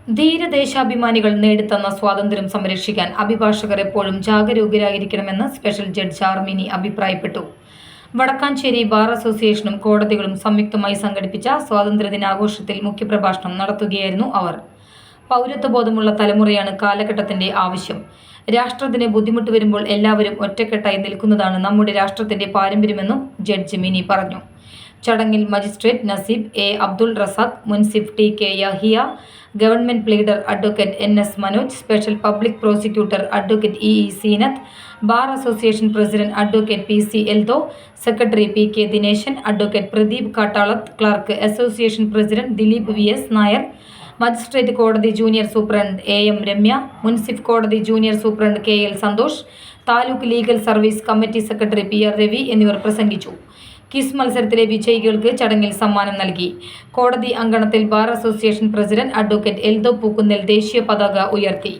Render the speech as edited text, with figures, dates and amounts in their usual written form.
ധീരദേശാഭിമാനികൾ നേടിത്തന്ന സ്വാതന്ത്ര്യം സംരക്ഷിക്കാൻ അഭിഭാഷകർ എപ്പോഴും ജാഗരൂകരായിരിക്കണമെന്ന് സ്പെഷ്യൽ ജഡ്ജ് ആർമിനി അഭിപ്രായപ്പെട്ടു. വടക്കാഞ്ചേരി ബാർ അസോസിയേഷനും കോടതികളും സംയുക്തമായി സംഘടിപ്പിച്ച സ്വാതന്ത്ര്യദിനാഘോഷത്തിൽ മുഖ്യപ്രഭാഷണം നടത്തുകയായിരുന്നു അവർ. പൗരത്വബോധമുള്ള തലമുറയാണ് കാലഘട്ടത്തിന്റെ ആവശ്യം. രാഷ്ട്രത്തിന് ബുദ്ധിമുട്ട് വരുമ്പോൾ എല്ലാവരും ഒറ്റക്കെട്ടായി നിൽക്കുന്നതാണ് നമ്മുടെ രാഷ്ട്രത്തിന്റെ പാരമ്പര്യമെന്നും ജഡ്ജ് മിനി പറഞ്ഞു. ചടങ്ങിൽ magistrate Naseeb A. Abdul Razak, munsif T. K. Yahiya, government pleader advocate N. S. Manoj, special public prosecutor advocate E. Seenath, bar association president advocate P. C. Eldho, secretary P. K. Dineshan, advocate Pradeep Kattalath, clerk association president Dileep V. S. Nair, magistrate കോടതി junior superintendent A. M. Ramya, munsif കോടതി junior superintendent K. L. Santhosh, taluk legal service committee secretary P. R. Ravi എന്നിവർ പ്രസംഗിച്ചു. Quiz മത്സരത്തിലെ വിജയികൾക്ക് ചടങ്ങിൽ സമ്മാനം നൽകി. കോടതി അങ്കണത്തിൽ bar association president advocate Eldho Pookunnil ദേശീയ പതാക ഉയർത്തി.